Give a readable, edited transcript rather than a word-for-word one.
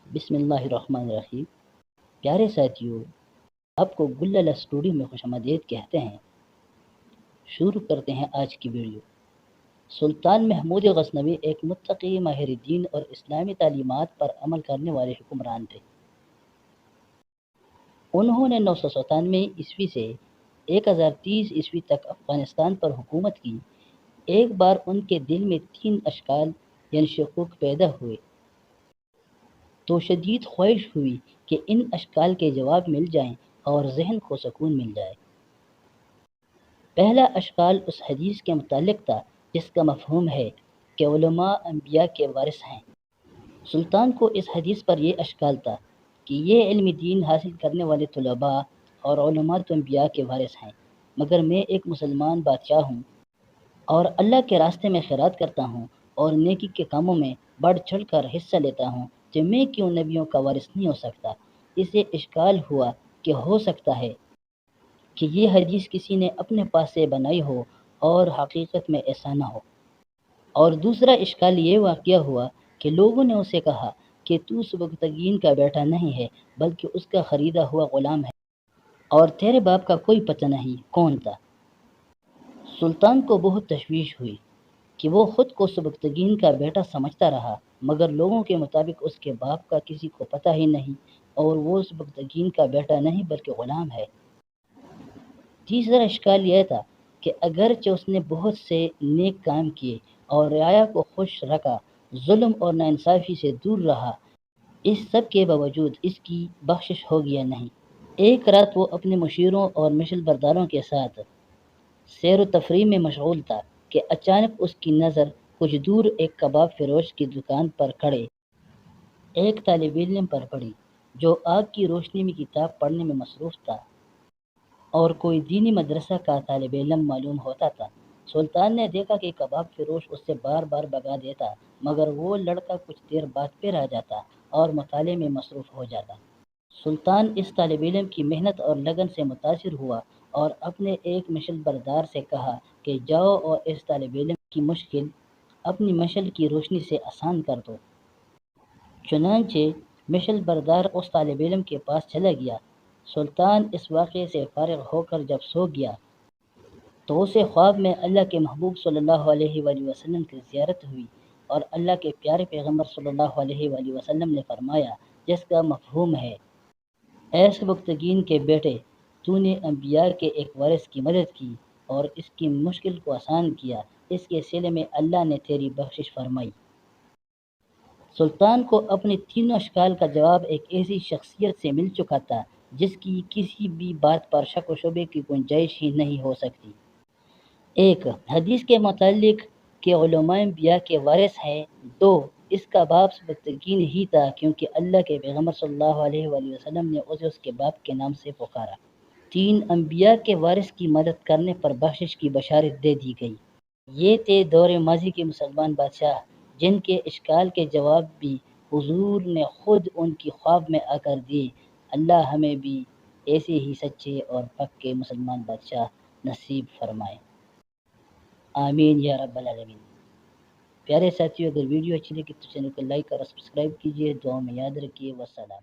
بسم اللہ الرحمن الرحیم۔ پیارے ساتھیوں، آپ کو گلہ اسٹوڈیو میں خوش آمدید کہتے ہیں۔ شروع کرتے ہیں آج کی ویڈیو۔ سلطان محمود غزنوی ایک متقی، ماہر دین اور اسلامی تعلیمات پر عمل کرنے والے حکمران تھے۔ انہوں نے 997 عیسوی سے 1030 عیسوی تک افغانستان پر حکومت کی۔ ایک بار ان کے دل میں 3 اشکال یعنی شکوک پیدا ہوئے تو شدید خواہش ہوئی کہ ان اشکال کے جواب مل جائیں اور ذہن کو سکون مل جائے۔ پہلا اشکال اس حدیث کے متعلق تھا جس کا مفہوم ہے کہ علماء انبیاء کے وارث ہیں۔ سلطان کو اس حدیث پر یہ اشکال تھا کہ یہ علم دین حاصل کرنے والے طلباء اور علماء تو انبیاء کے وارث ہیں، مگر میں ایک مسلمان بادشاہ ہوں اور اللہ کے راستے میں خیرات کرتا ہوں اور نیکی کے کاموں میں بڑھ چڑھ کر حصہ لیتا ہوں، تو میں کیوں نبیوں کا وارث نہیں ہو سکتا؟ اسے اشکال ہوا کہ ہو سکتا ہے کہ یہ حدیث کسی نے اپنے پاس سے بنائی ہو اور حقیقت میں ایسا نہ ہو۔ اور دوسرا اشکال یہ واقعہ ہوا کہ لوگوں نے اسے کہا کہ تو سبکتگین کا بیٹا نہیں ہے بلکہ اس کا خریدا ہوا غلام ہے، اور تیرے باپ کا کوئی پتہ نہیں کون تھا۔ سلطان کو بہت تشویش ہوئی کہ وہ خود کو سبکتگین کا بیٹا سمجھتا رہا، مگر لوگوں کے مطابق اس کے باپ کا کسی کو پتہ ہی نہیں اور وہ سبکتگین کا بیٹا نہیں بلکہ غلام ہے۔ تیسرا اشکال یہ تھا کہ اگرچہ اس نے بہت سے نیک کام کیے اور رعایا کو خوش رکھا، ظلم اور ناانصافی سے دور رہا، اس سب کے باوجود اس کی بخشش ہوگی یا نہیں۔ ایک رات وہ اپنے مشیروں اور مشل برداروں کے ساتھ سیر و تفریح میں مشغول تھا کہ اچانک اس کی نظر کچھ دور ایک کباب فروش کی دکان پر کھڑے ایک طالب علم پر پڑی جو آگ کی روشنی میں کتاب پڑھنے میں مصروف تھا اور کوئی دینی مدرسہ کا طالب علم معلوم ہوتا تھا۔ سلطان نے دیکھا کہ کباب فروش اس سے بار بار بھگا دیتا، مگر وہ لڑکا کچھ دیر بعد پھر آ جاتا اور مطالعے میں مصروف ہو جاتا۔ سلطان اس طالب علم کی محنت اور لگن سے متاثر ہوا اور اپنے ایک مشل بردار سے کہا کہ جاؤ اور اس طالب علم کی مشکل اپنی مشل کی روشنی سے آسان کر دو۔ چنانچہ مشل بردار اس طالب علم کے پاس چلا گیا۔ سلطان اس واقعے سے فارغ ہو کر جب سو گیا تو اسے خواب میں اللہ کے محبوب صلی اللہ علیہ وآلہ وسلم کی زیارت ہوئی، اور اللہ کے پیارے پیغمبر صلی اللہ علیہ وآلہ وسلم نے فرمایا، جس کا مفہوم ہے، اے سبکتگین کے بیٹے، تو نے انبیاء کے ایک وارث کی مدد کی اور اس کی مشکل کو آسان کیا، اس کے صلے میں اللہ نے تیری بخشش فرمائی۔ سلطان کو اپنے تینوں اشکال کا جواب ایک ایسی شخصیت سے مل چکا تھا جس کی کسی بھی بات پر شک و شبے کی گنجائش ہی نہیں ہو سکتی۔ ایک، حدیث کے متعلق کہ علماء انبیاء کے وارث ہیں۔ دو، اس کا باپ سبکتگین ہی تھا کیونکہ اللہ کے پیغمبر صلی اللہ علیہ وآلہ وسلم نے اسے اس کے باپ کے نام سے پکارا۔ تین، انبیاء کے وارث کی مدد کرنے پر بخشش کی بشارت دے دی گئی۔ یہ تھے دور ماضی کے مسلمان بادشاہ جن کے اشکال کے جواب بھی حضور نے خود ان کی خواب میں آ کر دیے۔ اللہ ہمیں بھی ایسے ہی سچے اور پکے مسلمان بادشاہ نصیب فرمائے، آمین یا رب العالمین۔ پیارے ساتھیوں، اگر ویڈیو اچھی لگی تو چینل کو لائک اور سبسکرائب کیجیے، دعاؤں میں یاد رکھیے۔ والسلام۔